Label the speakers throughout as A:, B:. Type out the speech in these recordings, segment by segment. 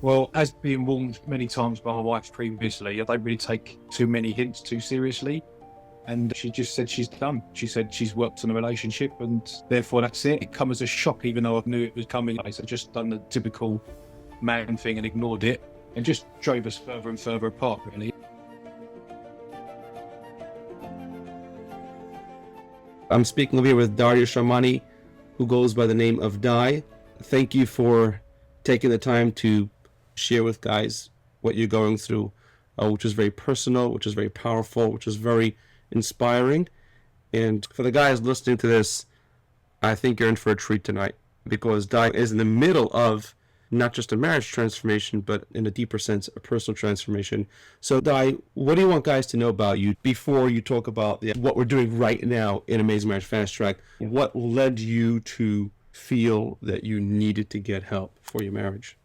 A: Well, as being warned many times by my wife previously, I don't really take too many hints too seriously. And she just said she's done. She said she's worked on a relationship and therefore that's it. It come as a shock, even though I knew it was coming. I just done the typical man thing and ignored it and just drove us further and further apart, really.
B: I'm speaking over here with Daria Sharmani, who goes by the name of Di. Thank you for taking the time to share with guys what you're going through, which is very personal, which is very powerful, which is very inspiring. And for the guys listening to this, I think you're in for a treat tonight because Di is in the middle of not just a marriage transformation, but in a deeper sense, a personal transformation. So, Di, what do you want guys to know about you before you talk about what we're doing right now in Amazing Marriage Fast Track? What led you to feel that you needed to get help for your marriage?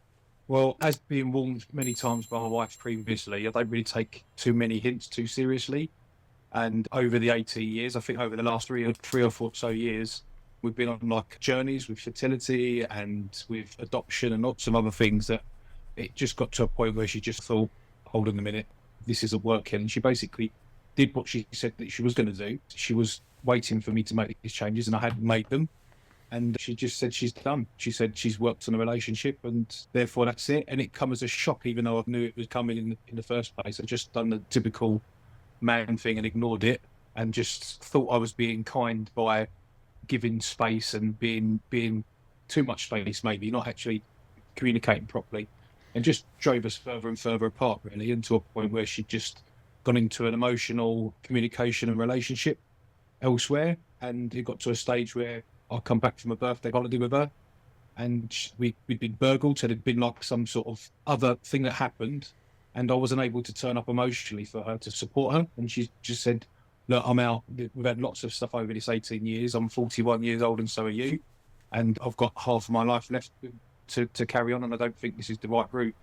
A: Well, as being warned many times by my wife previously, I don't really take too many hints too seriously. And over the 18 years, I think over the last three or four so years, we've been on like journeys with fertility and with adoption and lots of other things that it just got to a point where she just thought, hold on a minute, this isn't working. And she basically did what she said that she was going to do. She was waiting for me to make these changes and I hadn't made them. And she just said she's done. She said she's worked on a relationship and therefore that's it. And it come as a shock, even though I knew it was coming in the first place. I just done the typical man thing and ignored it and just thought I was being kind by giving space and being too much space, maybe not actually communicating properly, and just drove us further and further apart, really, into a point where she'd just gone into an emotional communication and relationship elsewhere. And it got to a stage where I come back from a birthday holiday with her and we'd been burgled. So there'd been like some sort of other thing that happened and I wasn't able to turn up emotionally for her to support her. And she just said, look, I'm out. We've had lots of stuff over this 18 years. I'm 41 years old and so are you. And I've got half of my life left to carry on. And I don't think this is the right route.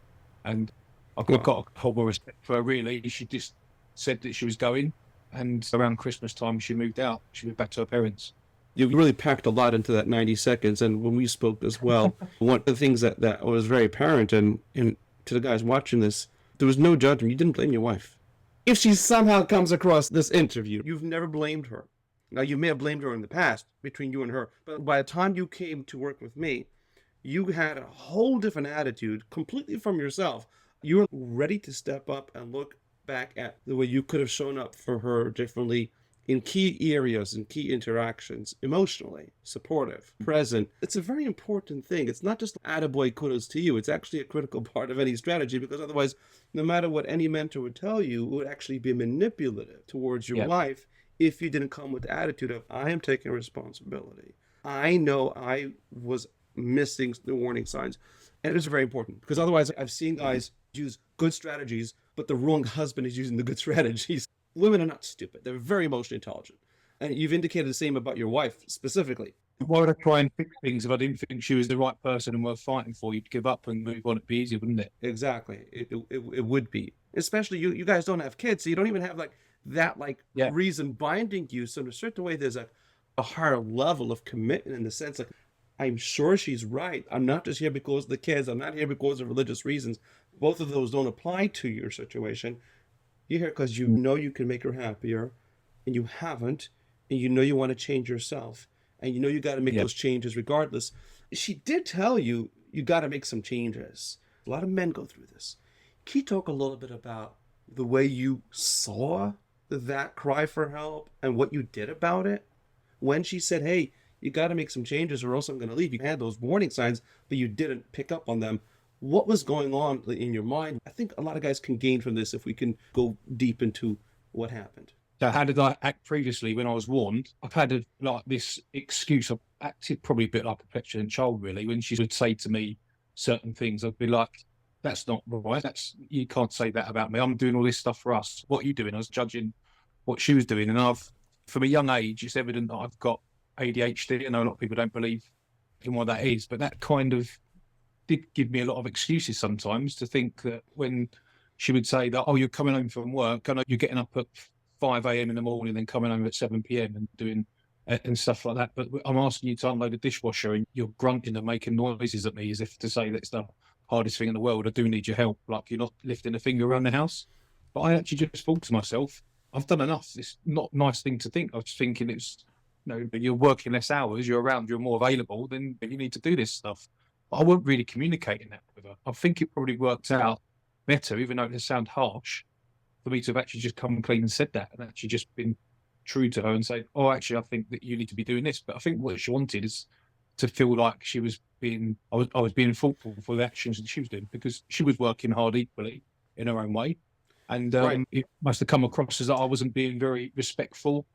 A: And I've got a whole lot of respect for her, really. She just said that she was going. And around Christmas time, she moved out. She moved back to her parents.
B: You really packed a lot into that 90 seconds. And when we spoke as well, one of the things that was very apparent and to the guys watching this, there was no judgment. You didn't blame your wife. If she somehow comes across this interview, you've never blamed her. Now, you may have blamed her in the past between you and her, but by the time you came to work with me, you had a whole different attitude completely from yourself. You were ready to step up and look back at the way you could have shown up for her differently in key areas and key interactions, emotionally, supportive, present. It's a very important thing. It's not just attaboy kudos to you. It's actually a critical part of any strategy because otherwise, no matter what any mentor would tell you, it would actually be manipulative towards your wife if you didn't come with the attitude of, I am taking responsibility. I know I was missing the warning signs. And it is very important because otherwise I've seen guys use good strategies, but the wrong husband is using the good strategies. Women are not stupid. They're very emotionally intelligent. And you've indicated the same about your wife specifically.
A: Why would I try and fix things if I didn't think she was the right person and worth fighting for? You'd give up and move on. It'd be easier, wouldn't it?
B: Exactly. It would be. Especially you guys don't have kids, so you don't even have reason binding you. So in a certain way, there's a higher level of commitment in the sense like, I'm sure she's right. I'm not just here because of the kids. I'm not here because of religious reasons. Both of those don't apply to your situation. You're here because you know you can make her happier, and you haven't, and you know you want to change yourself, and you know you got to make those changes regardless. She did tell you you got to make some changes. A lot of men go through this. Can you talk a little bit about the way you saw that cry for help and what you did about it? When she said, hey, you got to make some changes or else I'm going to leave. You had those warning signs, but you didn't pick up on them. What was going on in your mind? I think a lot of guys can gain from this if we can go deep into what happened.
A: So how did I act previously when I was warned? I've had this excuse. I've acted probably a bit like a petulant child, really. When she would say to me certain things, I'd be like, that's not right. You can't say that about me. I'm doing all this stuff for us. What are you doing? I was judging what she was doing. And from a young age, it's evident that I've got ADHD. I know a lot of people don't believe in what that is, but that kind of did give me a lot of excuses sometimes to think that when she would say that, oh, you're coming home from work, I know you're getting up at 5 a.m. in the morning and coming home at 7 p.m. and doing and stuff like that. But I'm asking you to unload the dishwasher and you're grunting and making noises at me as if to say that stuff. hardest thing in the world. I do need your help. Like, you're not lifting a finger around the house. But I actually just thought to myself, I've done enough. It's not a nice thing to think. I was just thinking it's, you're working less hours, you're around, you're more available, then you need to do this stuff. But I weren't really communicating that with her. I think it probably worked out better, even though it sounds harsh, for me to have actually just come clean and said that, and actually just been true to her and say, oh, actually, I think that you need to be doing this. But I think what she wanted is to feel like she was being, I was being thoughtful for the actions that she was doing, because she was working hard equally in her own way. And it must have come across as that I wasn't being very respectful.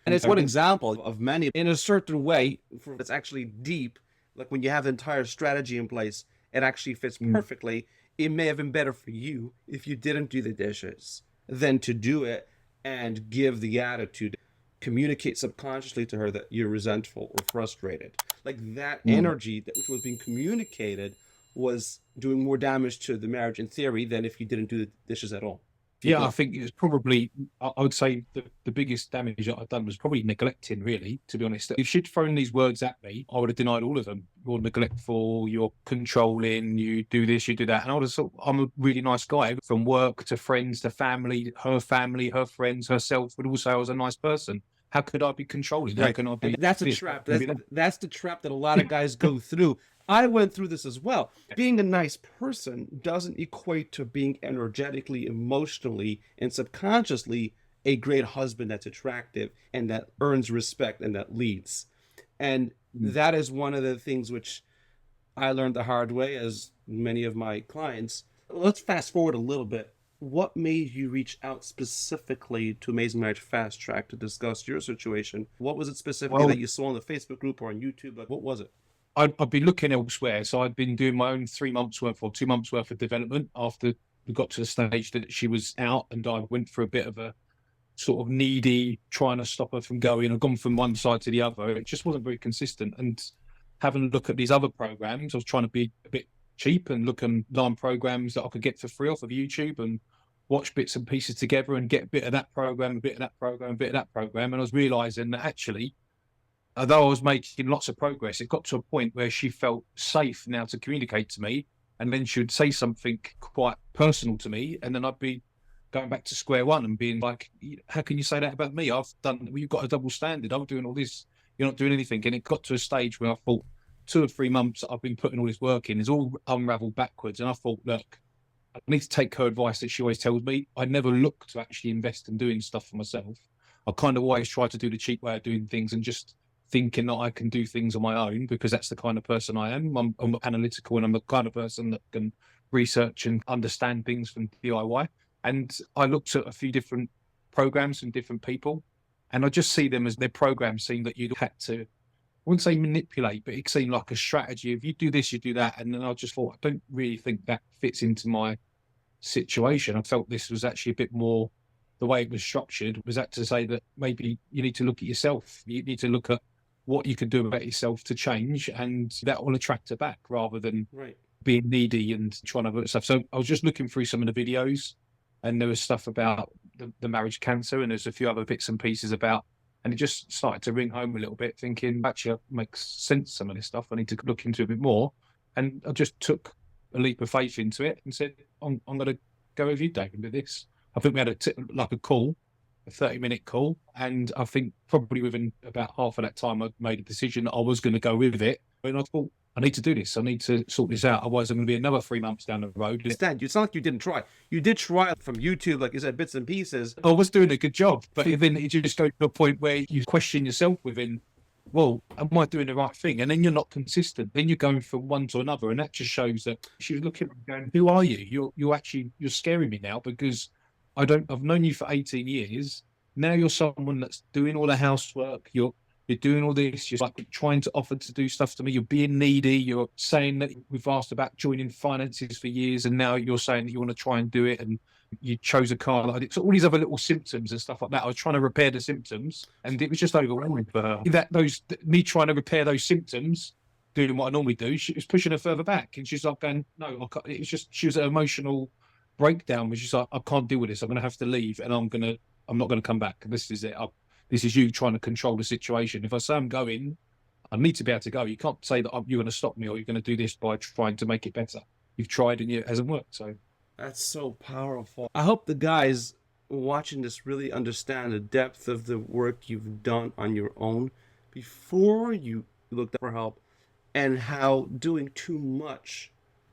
B: And it's one example of many in a certain way that's actually deep. Like when you have the entire strategy in place, it actually fits perfectly. It may have been better for you if you didn't do the dishes than to do it and give the attitude, communicate subconsciously to her that you're resentful or frustrated. Like that energy that which was being communicated was doing more damage to the marriage in theory than if you didn't do the dishes at all.
A: Yeah, I think it was probably, I would say the biggest damage that I've done was probably neglecting, really, to be honest. If she'd thrown these words at me, I would have denied all of them. You're neglectful, you're controlling, you do this, you do that. And I would have thought, I'm a really nice guy. From work to friends to family, her friends, herself would all say I was a nice person. How could I be controlling? How can I be?
B: And that's a trap. That's the trap that a lot of guys go through. I went through this as well. Being a nice person doesn't equate to being energetically, emotionally, and subconsciously a great husband that's attractive and that earns respect and that leads. And that is one of the things which I learned the hard way, as many of my clients. Let's fast forward a little bit. What made you reach out specifically to Amazing Marriage Fast Track to discuss your situation? What was it specifically that you saw on the Facebook group or on YouTube? Like, what was it?
A: I'd been looking elsewhere. So I'd been doing my own 3 months worth or 2 months worth of development after we got to the stage that she was out, and I went for a bit of a sort of needy, trying to stop her from going. I've gone from one side to the other. It just wasn't very consistent. And having a look at these other programs, I was trying to be a bit cheap and look and learn programs that I could get for free off of YouTube and watch bits and pieces together and get a bit of that program, a bit of that program, a bit of that program. And I was realizing that actually, although I was making lots of progress, it got to a point where she felt safe now to communicate to me. And then she would say something quite personal to me. And then I'd be going back to square one and being like, how can you say that about me? I've done, well, you've got a double standard. I'm doing all this. You're not doing anything. And it got to a stage where I thought 2 or 3 months I've been putting all this work in is all unraveled backwards. And I thought, look, I need to take her advice that she always tells me. I never look to actually invest in doing stuff for myself. I kind of always try to do the cheap way of doing things and just thinking that I can do things on my own, because that's the kind of person I am. I'm analytical, and I'm the kind of person that can research and understand things from DIY. And I looked at a few different programs from different people, and I just see them as their programs seem that you'd had to, I wouldn't say manipulate, but it seemed like a strategy. If you do this, you do that. And then I just thought, I don't really think that fits into my situation. I felt this was actually a bit more, the way it was structured was that to say that maybe you need to look at yourself. You need to look at what you can do about yourself to change, and that will attract her back rather than being needy and trying to do stuff. So I was just looking through some of the videos, and there was stuff about the marriage cancer, and there's a few other bits and pieces about, and it just started to ring home a little bit, thinking actually it makes sense, some of this stuff. I need to look into it a bit more. And I just took a leap of faith into it and said, I'm going to go with you, David, with this. I think we had a call, a 30-minute call. And I think probably within about half of that time, I made a decision that I was going to go with it. And I thought, I need to do this. I need to sort this out. Otherwise, I'm going to be another 3 months down the road.
B: It's not like you didn't try. You did try from YouTube, like you said, bits and pieces.
A: I was doing a good job. But then it just goes to a point where you question yourself within, well, am I doing the right thing? And then you're not consistent. Then you're going from one to another. And that just shows that she was looking at me going, who are you? You're scaring me now, because I've known you for 18 years. Now you're someone that's doing all the housework. You're doing all this. You're like trying to offer to do stuff to me. You're being needy. You're saying that we've asked about joining finances for years, and now you're saying that you want to try and do it. And you chose a car. So all these other little symptoms and stuff like that. I was trying to repair the symptoms, and it was just overwhelming for her. Me trying to repair those symptoms, doing what I normally do, she was pushing her further back, and she's like going, no, I can't. It's just, she was an emotional breakdown, where she's like, I can't deal with this. I'm going to have to leave, and I'm not going to come back. This is it. This is you trying to control the situation. If I say I'm going, I need to be able to go. You can't say that you're going to stop me or you're going to do this by trying to make it better. you've tried and it hasn't worked. So
B: That's so powerful. I hope the guys watching this really understand the depth of the work you've done on your own before you looked for help, and how doing too much,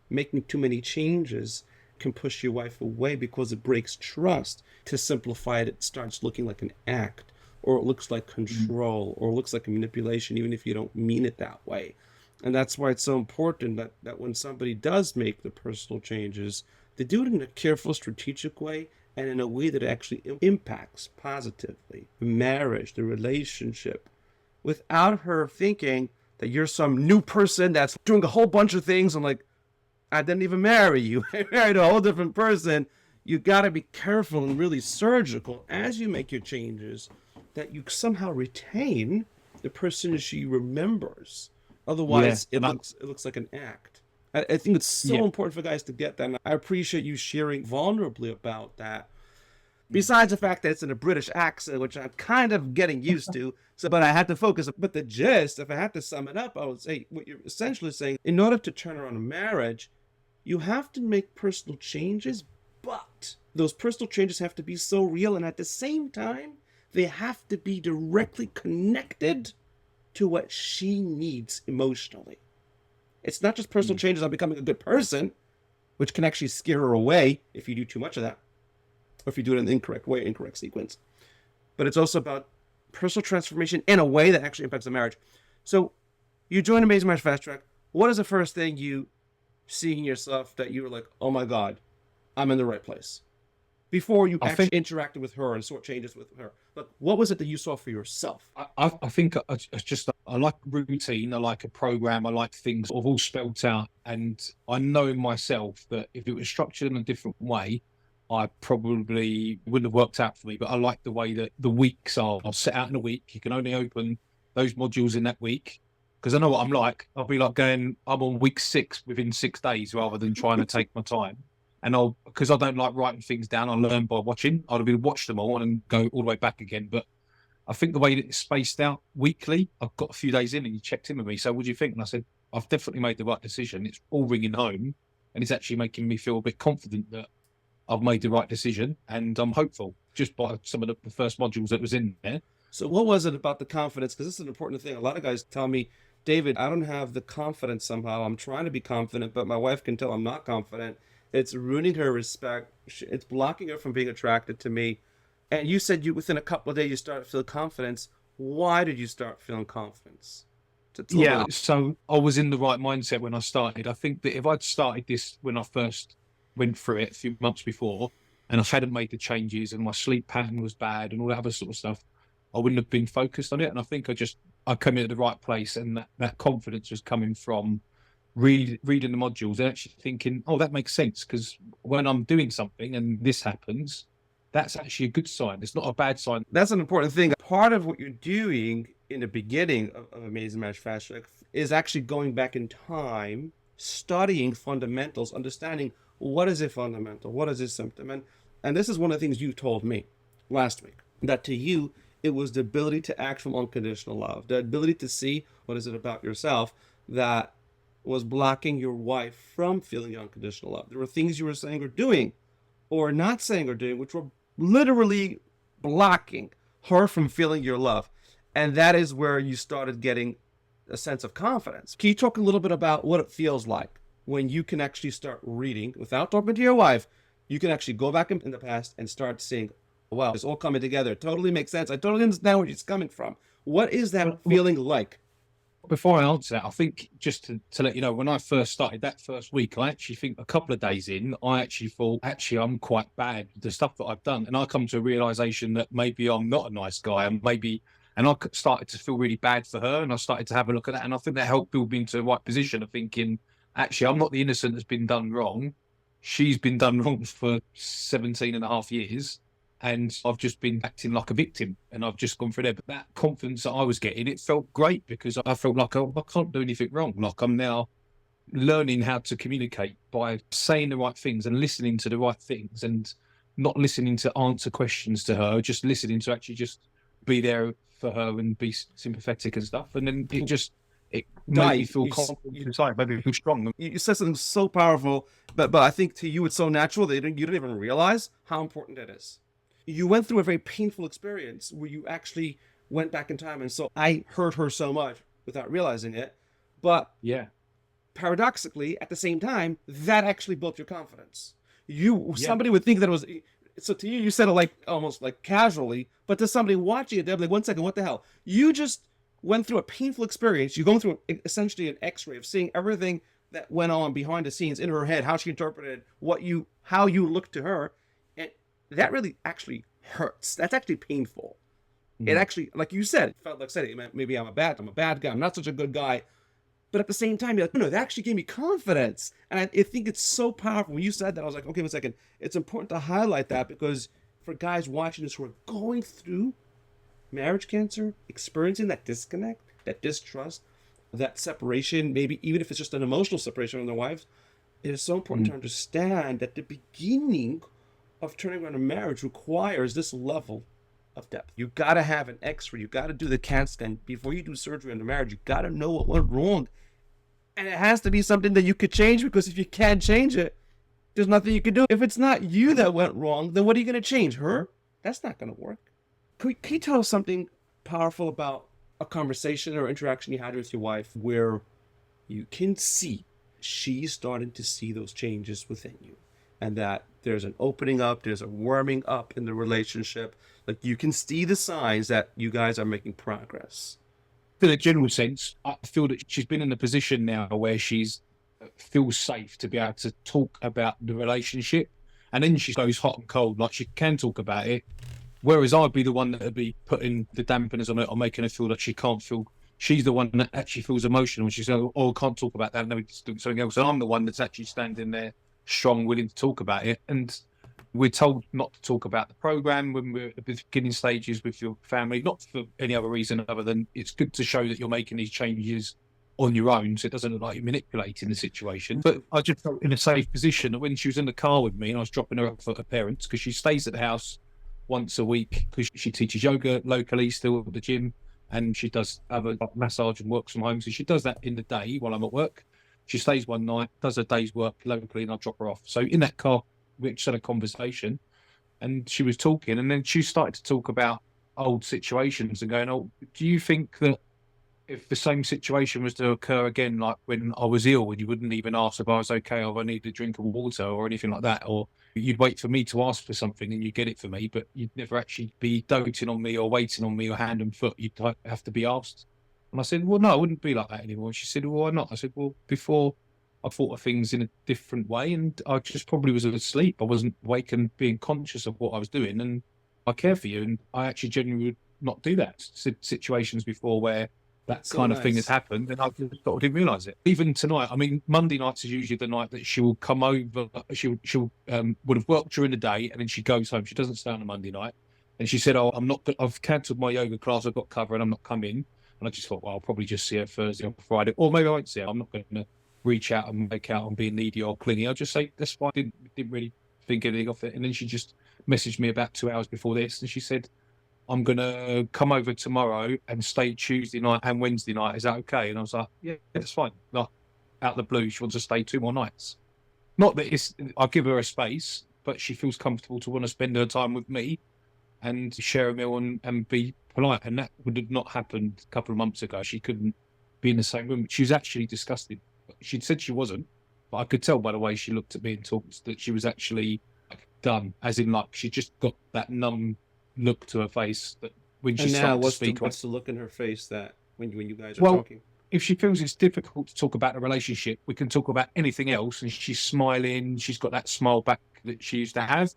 B: making too many changes, can push your wife away because it breaks trust. To simplify it, it starts looking like an act, or it looks like control, or it looks like a manipulation, even if you don't mean it that way. And that's why it's so important that when somebody does make the personal changes, they do it in a careful, strategic way, and in a way that actually impacts positively the marriage, the relationship, without her thinking that you're some new person that's doing a whole bunch of things. And like, I didn't even marry you. I married a whole different person. You got to be careful and really surgical as you make your changes, that you somehow retain the person she remembers. Otherwise,
A: yeah,
B: it looks like an act. I think it's so
A: yeah,
B: important for guys to get that. And I appreciate you sharing vulnerably about that. Besides the fact that it's in a British accent, which I'm kind of getting used to, so but I had to focus. But the gist, if I had to sum it up, I would say what you're essentially saying: in order to turn around a marriage, you have to make personal changes, but those personal changes have to be so real, and at the same time, they have to be directly connected to what she needs emotionally. It's not just personal changes on becoming a good person, which can actually scare her away if you do too much of that, or if you do it in the incorrect way, incorrect sequence. But it's also about personal transformation in a way that actually impacts the marriage. So you join Amazing Marriage Fast Track. What is the first thing you see in yourself that you were like, oh my God, I'm in the right place? Before you
A: I
B: actually
A: think
B: interacted with her and saw changes with her. But what was it that you saw for yourself?
A: I think it's just I like routine, I like a program, I like things sort of all spelt out, and I know in myself that if it was structured in a different way, I probably wouldn't have worked out for me. But I like the way that the weeks are set out in a week. You can only open those modules in that week, because I know what I'm like. I'll be like going, I'm on week 6 within 6 days rather than trying to take my time. And because I don't like writing things down, I learn by watching. I'd have watched them all and go all the way back again. But I think the way that it's spaced out weekly, I've got a few days in and you checked in with me. So what do you think? And I said, I've definitely made the right decision. It's all ringing home, and it's actually making me feel a bit confident that I've made the right decision. And I'm hopeful just by some of the first modules that was in there.
B: So what was it about the confidence? Because this is an important thing. A lot of guys tell me, David, I don't have the confidence somehow. I'm trying to be confident, but my wife can tell I'm not confident. It's ruining her respect. It's blocking her from being attracted to me. And you said you within a couple of days you started to feel confidence. Why did you start feeling confidence?
A: Yeah, so I was in the right mindset when I started. I think that if I'd started this when I first went through it a few months before, and I hadn't made the changes, and my sleep pattern was bad, and all that other sort of stuff, I wouldn't have been focused on it. And I think I came in at the right place, and that confidence was coming from reading the modules and actually thinking, oh, that makes sense, because when I'm doing something and this happens, that's actually a good sign. It's not a bad sign.
B: That's an important thing. Part of what you're doing in the beginning of Amazing Marriage Fast Track is actually going back in time, studying fundamentals, understanding what is a fundamental, what is a symptom. And this is one of the things you told me last week, that to you, it was the ability to act from unconditional love, the ability to see what is it about yourself that was blocking your wife from feeling unconditional love. There were things you were saying or doing, or not saying or doing, which were literally blocking her from feeling your love. And that is where you started getting a sense of confidence. Can you talk a little bit about what it feels like when you can actually start reading without talking to your wife? You can actually go back in the past and start seeing, wow, it's all coming together. It totally makes sense. I totally understand where she's coming from. What is that feeling like?
A: Before I answer that, I think just to let you know, when I first started that first week, I actually think a couple of days in, I actually thought, actually, I'm quite bad with the stuff that I've done. And I come to a realization that maybe I'm not a nice guy, and I started to feel really bad for her. And I started to have a look at that. And I think that helped build me into the right position of thinking, actually, I'm not the innocent that's been done wrong. She's been done wrong for 17 and a half years. And I've just been acting like a victim, and I've just gone through there. But that confidence that I was getting, it felt great, because I felt like, oh, I can't do anything wrong. Like, I'm now learning how to communicate by saying the right things and listening to the right things, and not listening to answer questions to her, just listening to actually just be there for her and be sympathetic and stuff. And then it made me
B: Guy,
A: feel confident inside, made me feel strong.
B: you said something so powerful, but I think to you it's so natural that you didn't even realize how important it is. You went through a very painful experience where you actually went back in time, and so I hurt her so much without realizing it. But
A: Yeah,
B: paradoxically, at the same time, that actually built your confidence. You
A: yeah,
B: somebody would think that it was so to you. You said it like almost like casually, but to somebody watching it, they're like, "1 second, what the hell?" You just went through a painful experience. You're going through essentially an X-ray of seeing everything that went on behind the scenes in her head, how she interpreted how you looked to her, and that really actually hurts. That's actually painful. It
A: mm,
B: actually, like you said, it felt like said it. Maybe I'm a bad guy. I'm not such a good guy. But at the same time, you're like, no, that actually gave me confidence. And I think it's so powerful. When you said that, I was like, okay, 1 second. It's important to highlight that because for guys watching this who are going through marriage cancer, experiencing that disconnect, that distrust, that separation, maybe even if it's just an emotional separation from their wives, it is so important to
A: mm,
B: understand that the beginning of turning around a marriage requires this level of depth. You got to have an X-ray. You got to do the CAT scan before you do surgery on the marriage. You got to know what went wrong, and it has to be something that you could change, because if you can't change it, there's nothing you can do. If it's not you that went wrong, then what are you going to change? Her? That's not going to work. Can you tell us something powerful about a conversation or interaction you had with your wife where you can see she's starting to see those changes within you, and that there's an opening up, there's a warming up in the relationship? Like you can see the signs that you guys are making progress.
A: in a general sense, I feel that she's been in a position now where she's feels safe to be able to talk about the relationship, and then she goes hot and cold, like she can talk about it. Whereas I'd be the one that would be putting the dampeners on it or making her feel that she can't feel. She's the one that actually feels emotional when she says, "Oh, I can't talk about that. No, we just do something else." And I'm the one that's actually standing there, strong, willing to talk about it. And we're told not to talk about the program when we're at the beginning stages with your family, not for any other reason other than it's good to show that you're making these changes on your own, so it doesn't look like you're manipulating the situation. But I just felt in a safe position that when she was in the car with me and I was dropping her off at her parents, because she stays at the house once a week because she teaches yoga locally still at the gym, and she does have a massage and works from home. So she does that in the day while I'm at work. She stays one night, does a day's work locally, and I drop her off. So in that car, we just had a conversation, and she was talking, and then she started to talk about old situations and going, "Oh, do you think that if the same situation was to occur again, like when I was ill, and you wouldn't even ask if I was okay or if I needed a drink of water or anything like that, or you'd wait for me to ask for something and you get it for me, but you'd never actually be doting on me or waiting on me or hand and foot. You'd have to be asked." And I said, "Well, no, I wouldn't be like that anymore." And she said, "Well, why not?" I said, "Well, before I thought of things in a different way, and I just probably was asleep. I wasn't awake and being conscious of what I was doing, and I care for you, and I actually genuinely would not do that." Situations before where that
B: So
A: kind of thing has
B: nice.
A: happened, and I just sort of didn't realise it. Even tonight, I mean, Monday nights is usually the night that she will come over. She'll would have worked during the day, and then she goes home. She doesn't stay on a Monday night. And she said, "Oh, I'm not. I've cancelled my yoga class. I've got cover, and I'm not coming." And I just thought, well, I'll probably just see her Thursday or Friday, or maybe I won't see her. I'm not going to reach out and make out on being needy or clingy. I'll just say that's why I didn't really think anything of it. And then she just messaged me about 2 hours before this, and she said, "I'm gonna come over tomorrow and stay Tuesday night and Wednesday night. Is that okay?" And I was like, "Yeah, that's fine." Like, out of the blue, she wants to stay 2 more nights. Not that I give her a space, but she feels comfortable to want to spend her time with me and share a meal and be polite. And that would have not happened a couple of months ago. She couldn't be in the same room. She was actually disgusted. She'd said she wasn't, but I could tell by the way she looked at me and talked that she was actually like done, as in like she just got that numb look to her face that when she
B: And now,
A: started to
B: what's the
A: speak.
B: what's the look in her face that when you guys are
A: Well,
B: talking?
A: if she feels it's difficult to talk about the relationship, we can talk about anything else. And she's smiling. She's got that smile back that she used to have.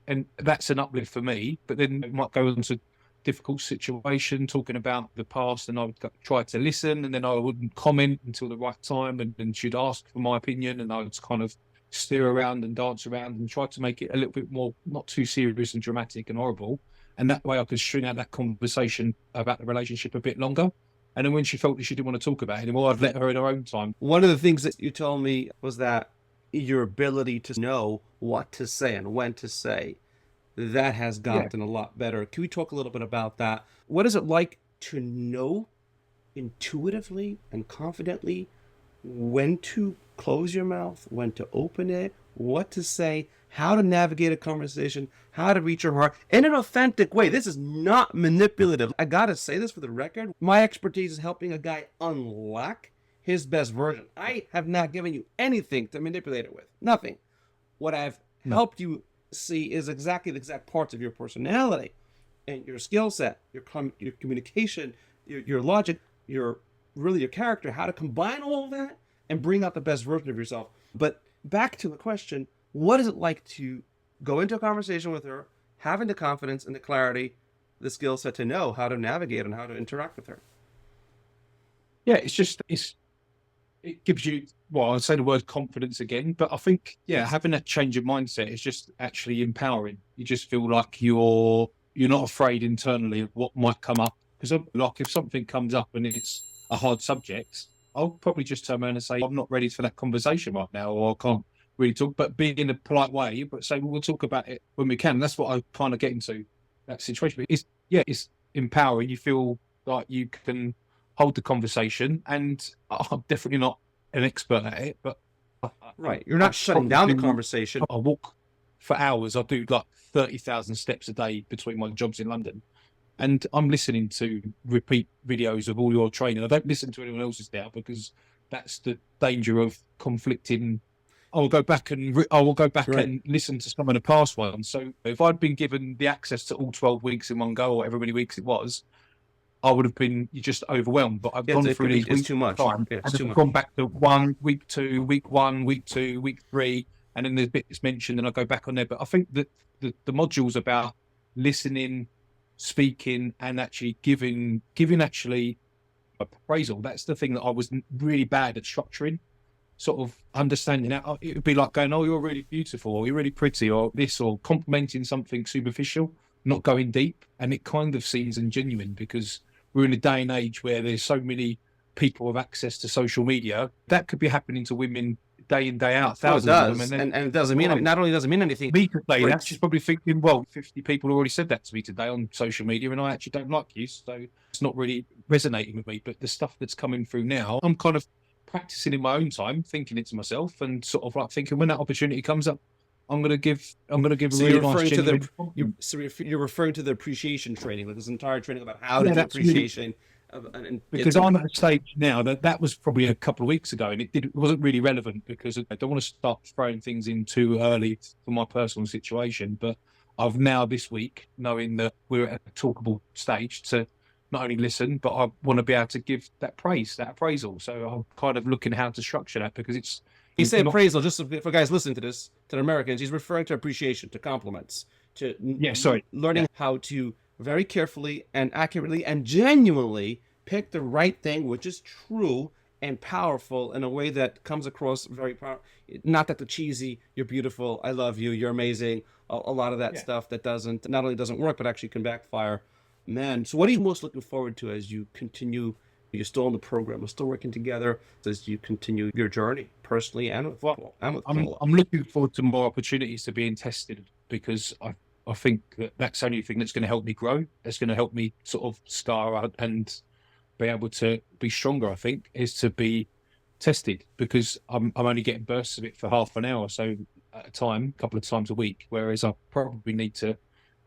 A: And that's an uplift for me. But then it might go on to difficult situation, talking about the past, and I would try to listen, and then I wouldn't comment until the right time, and then she'd ask for my opinion, and I would kind of steer around and dance around and try to make it a little bit more not too serious and dramatic and horrible. And that way I could string out that conversation about the relationship a bit longer. And then when she felt that she didn't want to talk about it anymore, I'd let her in her own time.
B: One of the things that you told me was that your ability to know what to say and when to say, that has
A: Yeah.
B: gotten a lot better. Can we talk a little bit about that? What is it like to know intuitively and confidently when to close your mouth, when to open it, what to say, how to navigate a conversation, how to reach your heart in an authentic way. This is not manipulative. I gotta say this for the record. My expertise is helping a guy unlock his best version. I have not given you anything to manipulate it with. Nothing. What I've
A: No.
B: helped you see is exactly the exact parts of your personality and your skill set, your communication, your logic, your really your character, how to combine all of that and bring out the best version of yourself. But back to the question, what is it like to go into a conversation with her, having the confidence and the clarity, the skill set to know how to navigate and how to interact with her?
A: Yeah, it gives you, well, I'd say the word confidence again, but I think, yeah, having that change of mindset is just actually empowering. You just feel like you're not afraid internally of what might come up. Because like if something comes up and it's a hard subject, I'll probably just turn around and say, I'm not ready for that conversation right now, or I can't really talk, but be in a polite way, but say, well, we'll talk about it when we can. That's what I kind of get into that situation. But it's empowering. You feel like you can hold the conversation, and I'm definitely not an expert at it, but
B: Right. You're not shutting down the conversation.
A: I walk for hours. I do like 30,000 steps a day between my jobs in London, and I'm listening to repeat videos of all your training. I don't listen to anyone else's now because that's the danger of conflicting. I will go back
B: Right.
A: and listen to some of the past ones. So if I'd been given the access to all 12 weeks in one go, or however many weeks it was, I would have been just overwhelmed. But I've gone through these
B: It's
A: weeks
B: too
A: at a
B: much.
A: time,
B: Yeah, it's
A: and
B: too
A: I've
B: much.
A: gone back to 1 week, 2 week, 1 week, 2 week, 3, and then there's bits mentioned, and I go back on there. But I think that the modules about listening, speaking, and actually giving actually appraisal. That's the thing that I was really bad at structuring. Sort of understanding that it would be like going, "Oh, you're really beautiful," or "You're really pretty," or this, or complimenting something superficial, not going deep. And it kind of seems ingenuine because we're in a day and age where there's so many people with access to social media that could be happening to women day in, day out,
B: Oh, it
A: thousands of them.
B: does.
A: And then,
B: And it doesn't mean, not only does it mean anything,
A: me to say that,
B: breaks.
A: she's probably thinking, well, 50 people already said that to me today on social media, and I actually don't like you. So it's not really resonating with me. But the stuff that's coming through now, I'm kind of practicing in my own time, thinking it to myself, and sort of like thinking when that opportunity comes up, I'm gonna give a
B: So
A: really
B: you're
A: nice,
B: referring to
A: genuine
B: you're referring to the appreciation training, like this entire training about how to
A: yeah,
B: do
A: that's really
B: appreciation. And
A: because I'm at a stage now that was probably a couple of weeks ago, and it wasn't really relevant because I don't want to start throwing things in too early for my personal situation. But I've now this week, knowing that we're at a talkable stage, to not only listen, but I want to be able to give that praise, that appraisal. So I'm kind of looking how to structure that because it's
B: you say
A: not.
B: appraisal, just for guys listening to this, to the Americans, he's referring to appreciation, to compliments, to
A: Yeah, sorry.
B: learning
A: Yeah,
B: how to very carefully and accurately and genuinely pick the right thing, which is true and powerful in a way that comes across very powerful. Not that the cheesy, you're beautiful, I love you, you're amazing, a lot of that
A: yeah.
B: stuff that doesn't, not only doesn't work, but actually can backfire. Man, so what are you most looking forward to as you continue? You're still in the program, we're still working together as you continue your journey personally and with
A: Well,
B: football and with
A: I'm
B: Paula.
A: I'm looking forward to more opportunities to being tested because I think that that's the only thing that's going to help me grow. That's going to help me sort of star out and be able to be stronger. I think is to be tested because I'm only getting bursts of it for half an hour, so at a time, a couple of times a week. Whereas I probably need to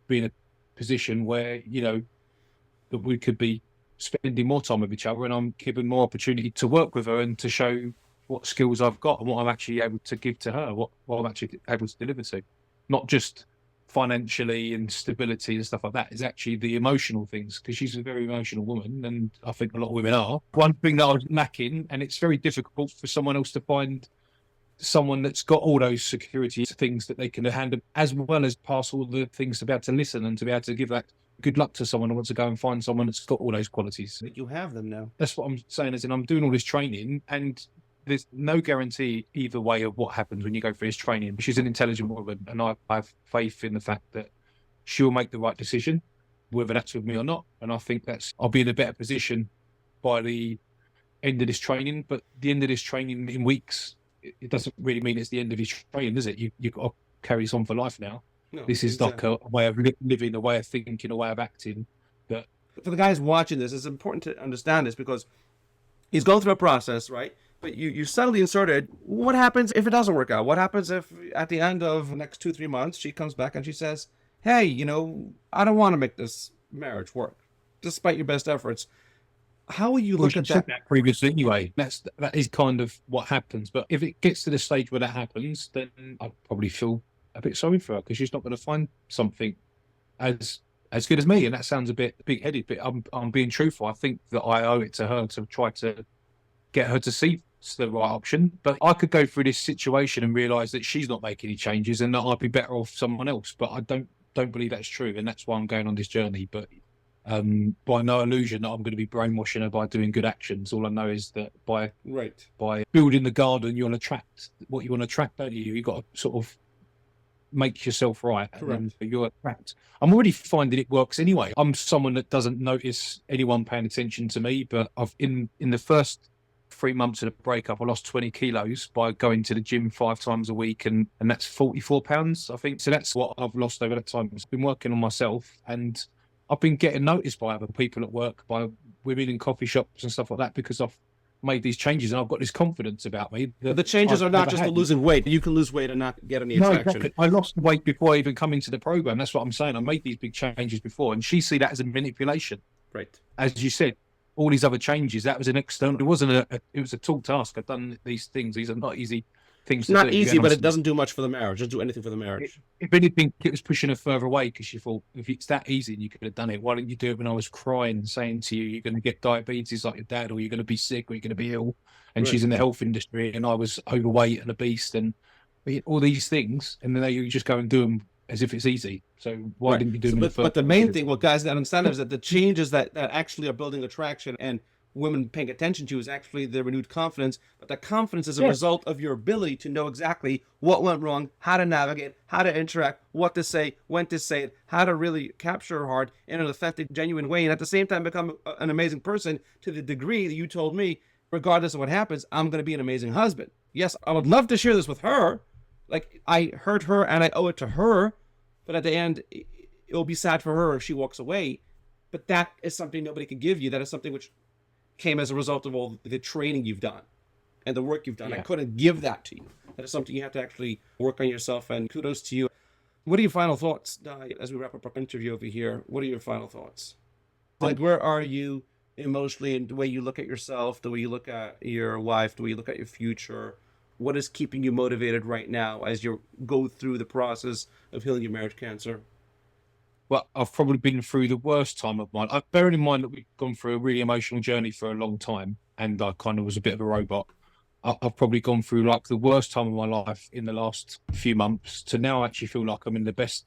A: be in a position where that we could be spending more time with each other, and I'm given more opportunity to work with her and to show what skills I've got and what I'm actually able to give to her, what I'm actually able to deliver to, not just financially and stability and stuff like that. Is actually the emotional things because she's a very emotional woman, and I think a lot of women are. One thing that I was lacking, and it's very difficult for someone else to find someone that's got all those security things that they can handle, as well as pass all the things to be able to listen and to be able to give that good luck to someone who wants to go and find someone that's got all those qualities.
B: But you have them now.
A: That's what I'm saying, as in I'm doing all this training and there's no guarantee either way of what happens when you go through this training. She's an intelligent woman, and I have faith in the fact that she'll make the right decision, whether that's with me or not. And I think I'll be in a better position by the end of this training. But the end of this training in weeks, it doesn't really mean it's the end of his training, does it? You've got to carry this on for life now.
B: No,
A: This is like
B: exactly.
A: a way of living, a way of thinking, a way of acting that
B: For the guys watching this, it's important to understand this because he's going through a process, right? But you subtly inserted, what happens if it doesn't work out? What happens if at the end of the next 2-3 months, she comes back and she says, hey, I don't want to make this marriage work, despite your best efforts. How will you
A: Well,
B: look
A: she
B: at
A: said
B: that?
A: that previously anyway. That is kind of what happens. But if it gets to the stage where that happens, then I'd probably feel a bit sorry for her because she's not going to find something as good as me. And that sounds a bit big headed, but I'm being truthful. I think that I owe it to her to try to get her to see it's the right option. But I could go through this situation and realise that she's not making any changes and that I'd be better off someone else. But I don't believe that's true, and that's why I'm going on this journey. But by no illusion that I'm going to be brainwashing her by doing good actions. All I know is that
B: Right.
A: by building the garden, you'll attract what you want to attract, don't you? You've got to sort of make yourself right, and then you'll attract. I'm already finding it works anyway. I'm someone that doesn't notice anyone paying attention to me, but I've in the first 3 months of the breakup, I lost 20 kilos by going to the gym 5 times a week, and that's 44 pounds, I think. So that's what I've lost over that time. I've been working on myself, and I've been getting noticed by other people at work, by women in coffee shops and stuff like that, because I've made these changes and I've got this confidence about me.
B: But the changes are not just the losing weight. You can lose weight and not get any attraction.
A: Exactly. I lost the weight before I even come into the program. That's what I'm saying. I made these big changes before, and she see that as a manipulation.
B: Right.
A: As you said, all these other changes, that was an external. It wasn't it was a tall task. I've done these things. These are not easy things to do.
B: Not easy, but it doesn't do much for the marriage. It doesn't do anything for the marriage.
A: If anything, it was pushing her further away because she thought, if it's that easy and you could have done it, why didn't you do it when I was crying, saying to you, you're going to get diabetes like your dad, or you're going to be sick, or you're going to be ill? And she's in the health industry, and I was overweight and a beast, and all these things, and then you just go and do them as if it's easy. So why didn't you do them?
B: But the main thing, what guys don't understand is that the changes that actually are building attraction and women paying attention to is actually the renewed confidence. But that confidence is a result of your ability to know exactly what went wrong, how to navigate, how to interact, what to say, when to say it, how to really capture her heart in an authentic, genuine way, and at the same time become an amazing person to the degree that you told me, regardless of what happens, I'm going to be an amazing husband. Yes, I would love to share this with her. Like, I hurt her and I owe it to her, but at the end, it will be sad for her if she walks away. But that is something nobody can give you. That is something which came as a result of all the training you've done and the work you've done. I couldn't give that to you. That is something you have to actually work on yourself, and kudos to you. What are your final thoughts, Di, as we wrap up our interview over here? What are your final thoughts? Like, where are you emotionally, and the way you look at yourself, the way you look at your wife, the way you look at your future? What is keeping you motivated right now as you go through the process of healing your marriage cancer?
A: Well, I've probably been through the worst time of my life. Bearing in mind that we've gone through a really emotional journey for a long time, and I kind of was a bit of a robot. I've probably gone through like the worst time of my life in the last few months to now I actually feel like I'm in the best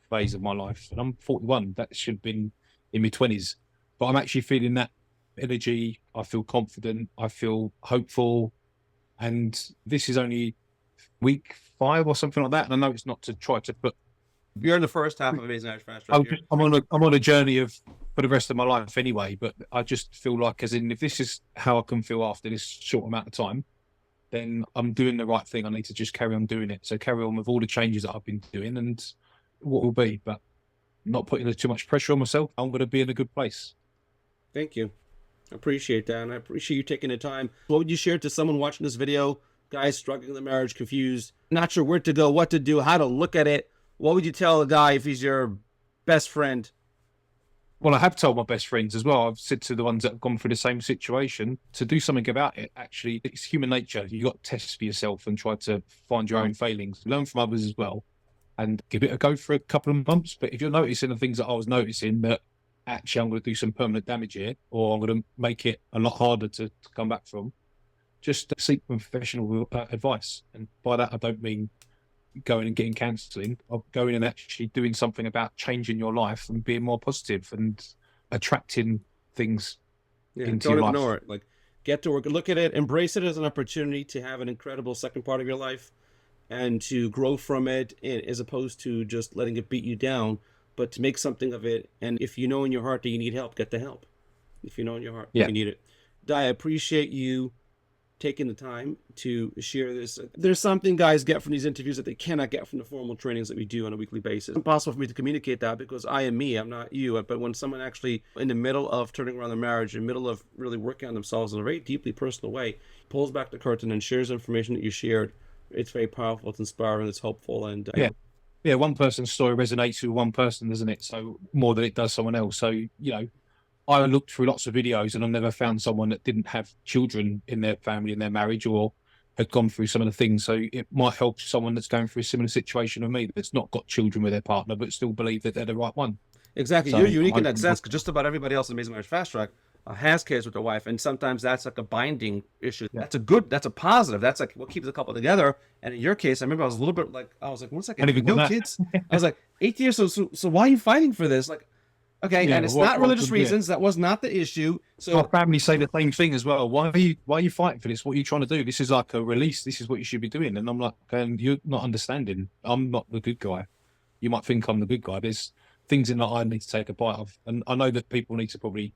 A: phase of my life. And I'm 41. That should have been in my 20s. But I'm actually feeling that energy. I feel confident. I feel hopeful. And this is only week 5 or something like that. And I know it's not to try to put.
B: You're in the first half of Amazing Irish Fast Track.
A: I'm on a journey of for the rest of my life anyway. But I just feel like, as in, if this is how I can feel after this short amount of time, then I'm doing the right thing. I need to just carry on doing it. So carry on with all the changes that I've been doing, and what will be, but not putting too much pressure on myself. I'm going to be in a good place.
B: Thank you. I appreciate that, and I appreciate you taking the time. What would you share to someone watching this video, guys struggling in the marriage, confused, not sure where to go, what to do, how to look at it? What would you tell a guy if he's your best friend?
A: Well, I have told my best friends as well. I've said to the ones that have gone through the same situation to do something about it. Actually, it's human nature. You've got to test for yourself and try to find your own failings, learn from others as well, and give it a go for a couple of months. But if you're noticing the things that I was noticing, that actually I'm going to do some permanent damage here, or I'm going to make it a lot harder to come back from, just seek professional advice. And by that, I don't mean going and getting counselling, of going and actually doing something about changing your life and being more positive and attracting things into
B: don't
A: your life.
B: Ignore it. Like, get to work, look at it, embrace it as an opportunity to have an incredible second part of your life and to grow from it, as opposed to just letting it beat you down, but to make something of it. And if you know in your heart that you need help, get the help. If you know in your heart you need it. Di, I appreciate you taking the time to share this. There's something guys get from these interviews that they cannot get from the formal trainings that we do on a weekly basis. It's impossible for me to communicate that because I am me, I'm not you. But when someone actually in the middle of turning around their marriage, in the middle of really working on themselves in a very deeply personal way, pulls back the curtain and shares information that you shared, it's very powerful, it's inspiring, it's hopeful. And
A: yeah, one person's story resonates with one person, doesn't it? So more than it does someone else. So, I looked through lots of videos and I never found someone that didn't have children in their family, in their marriage, or had gone through some of the things. So it might help someone that's going through a similar situation with me that's not got children with their partner, but still believe that they're the right one.
B: Exactly.
A: So
B: You're unique in that sense because just about everybody else in Amazing Marriage Fast Track has kids with their wife. And sometimes that's like a binding issue.
A: Yeah.
B: That's a positive. That's like what keeps a couple together. And in your case, I remember I was a little bit like, 1 second, no kids. I was like, 8 years. So why are you fighting for this? Like, okay,
A: Yeah,
B: and it's
A: what-
B: not
A: what
B: religious
A: could be it?
B: reasons. That was not the issue.
A: My
B: So
A: family say the same thing as well. Why are you fighting for this? What are you trying to do? This is like a release. This is what you should be doing. And I'm like, you're not understanding. I'm not the good guy. You might think I'm the good guy. There's things in that I need to take a bite of. And I know that people need to probably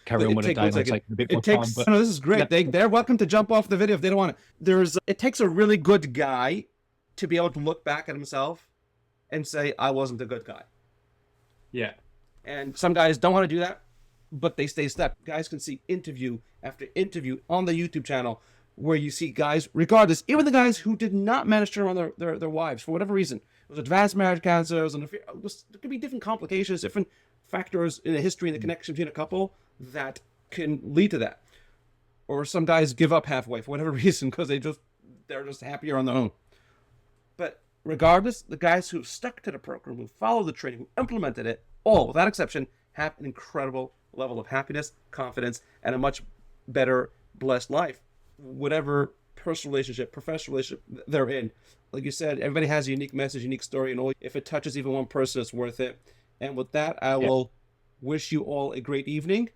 A: carry on with the day and take a bit more time. But
B: no, this is great. They're welcome to jump off the video if they don't want to. It takes a really good guy to be able to look back at himself and say, I wasn't a good guy.
A: yeah.
B: And some guys don't want to do that, but they stay stuck. Guys can see interview after interview on the YouTube channel where you see guys, regardless, even the guys who did not manage to turn on their wives for whatever reason. It was advanced marriage cancer, there could be different complications, different factors in the history and the connection between a couple that can lead to that. Or some guys give up halfway for whatever reason because they're just happier on their own. But regardless, the guys who stuck to the program, who followed the training, who implemented it, all, without exception, have an incredible level of happiness, confidence, and a much better, blessed life. Whatever personal relationship, professional relationship they're in. Like you said, everybody has a unique message, unique story, and if it touches even one person, it's worth it. And with that, I will wish you all a great evening.